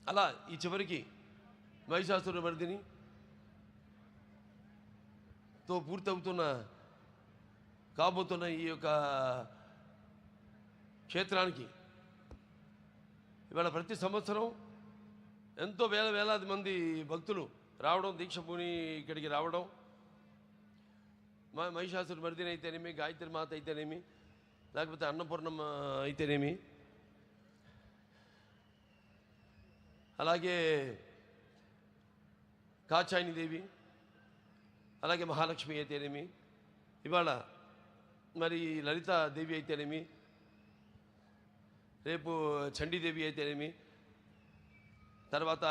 అలా ఈ చివరికి మహిషాసుర మర్దిని తో పూర్తవుతున్న కాబోతున్న ఈ యొక్క క్షేత్రానికి ఇవాళ ప్రతి సంవత్సరం ఎంతో వేలాది మంది భక్తులు రావడం, దీక్ష పూని ఇక్కడికి రావడం, మహిషాసుర మర్దిని అయితేనేమి, గాయత్రి మాత అయితేనేమి, లేకపోతే అన్నపూర్ణమ్మ అయితేనేమి, అలాగే కాచాయిని దేవి, అలాగే మహాలక్ష్మి అయితేనేమి, ఇవాళ మరి లలితా దేవి అయితేనేమి, రేపు చండీదేవి అయితేనేమి, తర్వాత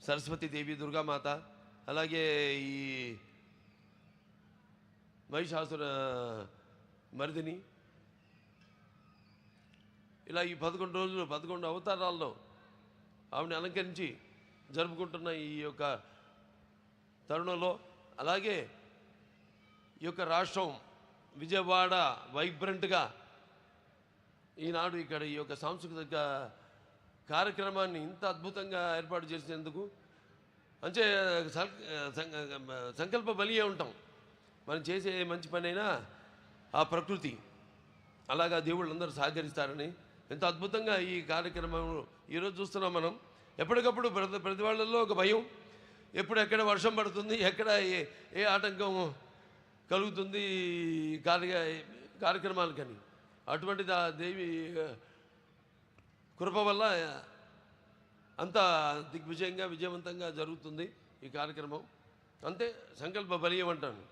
సరస్వతీదేవి, దుర్గామాత, అలాగే ఈ మహిషాసుర మర్దిని, ఇలా ఈ 11 రోజులు 11 అవతారాల్లో ఆవిడని అలంకరించి జరుపుకుంటున్న ఈ యొక్క తరుణంలో, అలాగే ఈ యొక్క రాష్ట్రం విజయవాడ వైబ్రెంట్గా ఈనాడు ఇక్కడ ఈ యొక్క సాంస్కృతిక కార్యక్రమాన్ని ఇంత అద్భుతంగా ఏర్పాటు చేసినందుకు అంటే సంకల్ప బలియే ఉంటాం. మనం చేసే మంచి పని అయినా ఆ ప్రకృతి అలాగా దేవుళ్ళందరూ సహకరిస్తారని ఎంత అద్భుతంగా ఈ కార్యక్రమం ఈరోజు చూస్తున్నాం మనం. ఎప్పటికప్పుడు ప్రతి వాళ్ళల్లో ఒక భయం, ఎప్పుడు ఎక్కడ వర్షం పడుతుంది, ఎక్కడ ఏ ఆటంకం కలుగుతుంది కార్యక్రమాలకని. అటువంటిది ఆ దేవి కృప వల్ల అంత దిగ్విజయంగా విజయవంతంగా జరుగుతుంది ఈ కార్యక్రమం. అంతే సంకల్ప బలీయం అంటాను.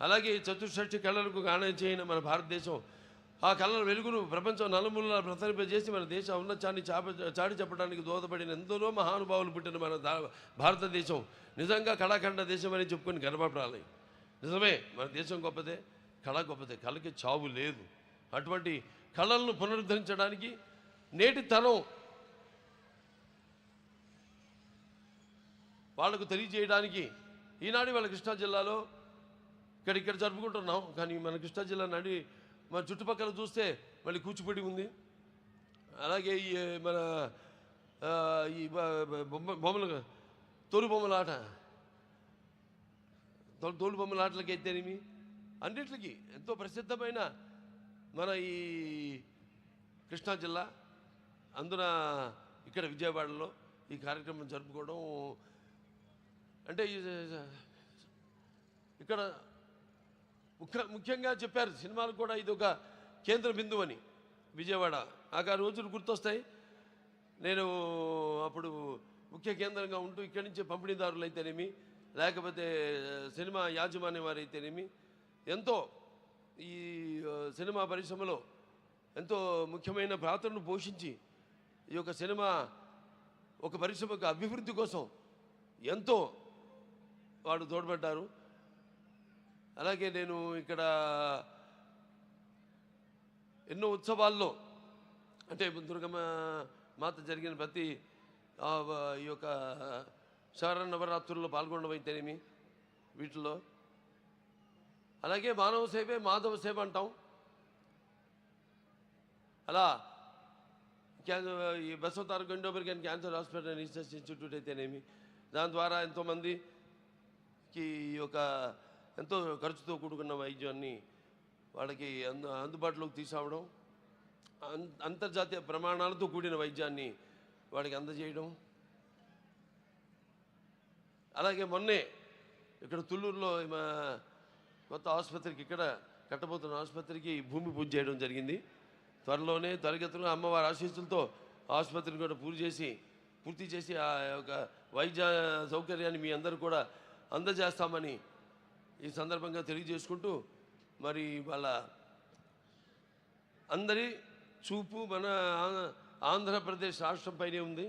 అలాగే చతుషష్ఠి కళలకు గానం చేయన మన భారతదేశం ఆ కళల వెలుగును ప్రపంచం నలుమూలలా ప్రసరింపజేసి మన దేశ ఔన్నత్యాన్ని చాటి చెప్పడానికి దోహదపడిన ఎందరో మహానుభావులు పుట్టిన మన భారతదేశం నిజంగా కళాఖండ దేశం అని చెప్పుకొని గర్వపడాలి. నిజమే, మన దేశం గొప్పదే, కళ గొప్పదే, కళకి చావు లేదు. అటువంటి కళలను పునరుద్ధరించడానికి నేటి తరం వాళ్లకు తెలియజేయడానికి ఈనాడు వాళ్ళ కృష్ణా జిల్లాలో ఇక్కడ జరుపుకుంటున్నాం. కానీ మన కృష్ణా జిల్లా నడి మన చుట్టుపక్కల చూస్తే మళ్ళీ కూచిపూడి ఉంది, అలాగే ఈ మన ఈ బొమ్మలు తోలు బొమ్మలాటలకి అయితేనేమి అన్నింటికి ఎంతో ప్రసిద్ధమైన మన ఈ కృష్ణా జిల్లా. అందున ఇక్కడ విజయవాడలో ఈ కార్యక్రమం జరుపుకోవడం అంటే ఇక్కడ ముఖ్యంగా చెప్పారు సినిమాలు కూడా ఇది ఒక కేంద్ర బిందువు అని విజయవాడ. నాకు ఆ రోజులు గుర్తొస్తాయి. నేను అప్పుడు ముఖ్య కేంద్రంగా ఉంటూ ఇక్కడి నుంచి పంపిణీదారులు అయితేనేమి, లేకపోతే సినిమా యాజమాన్యం వారు అయితేనేమి ఎంతో ఈ సినిమా పరిశ్రమలో ఎంతో ముఖ్యమైన పాత్రను పోషించి ఈ యొక్క సినిమా ఒక పరిశ్రమకు అభివృద్ధి కోసం ఎంతో వాడు తోడ్పడ్డారు. అలాగే నేను ఇక్కడ ఎన్నో ఉత్సవాల్లో అంటే దుర్గమ్మ మాత జరిగిన ప్రతి ఈ యొక్క శరన్నవరాత్రుల్లో పాల్గొనడం అయితేనేమి వీటిలో, అలాగే మానవ సేవే మాధవ సేవ అంటాం. అలా ఈ Basavataraka ఇండోమెరికన్ cancer hospital and research institute అయితేనేమి దాని ద్వారా ఎంతోమందికి ఒక ఎంతో ఖర్చుతో కూడుకున్న వైద్యాన్ని వాళ్ళకి అందుబాటులోకి తీసుకురావడం, అంతర్జాతీయ ప్రమాణాలతో కూడిన వైద్యాన్ని వాడికి అందజేయడం. అలాగే మొన్నే ఇక్కడ తుళ్ళూరులో కొత్త ఆసుపత్రికి ఇక్కడ కట్టబోతున్న ఆసుపత్రికి భూమి పూజ చేయడం జరిగింది. త్వరలోనే త్వరగతిలో అమ్మవారి ఆశీస్సులతో ఆసుపత్రిని కూడా పూర్తి చేసి ఆ యొక్క వైద్య సౌకర్యాన్ని మీ అందరూ కూడా అందజేస్తామని ఈ సందర్భంగా తెలియజేసుకుంటూ, మరి వాళ్ళ అందరి చూపు మన ఆంధ్రప్రదేశ్ రాష్ట్రం పైనే ఉంది.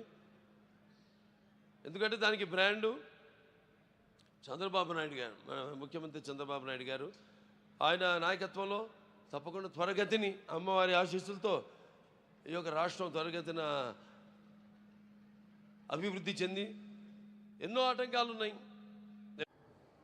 ఎందుకంటే దానికి బ్రాండు చంద్రబాబు నాయుడు గారు, మన ముఖ్యమంత్రి చంద్రబాబు నాయుడు గారు. ఆయన నాయకత్వంలో తప్పకుండా త్వరగతిని అమ్మవారి ఆశీస్సులతో ఈ యొక్క రాష్ట్రం త్వరగతిన అభివృద్ధి చెంది, ఎన్నో ఆటంకాలు ఉన్నాయి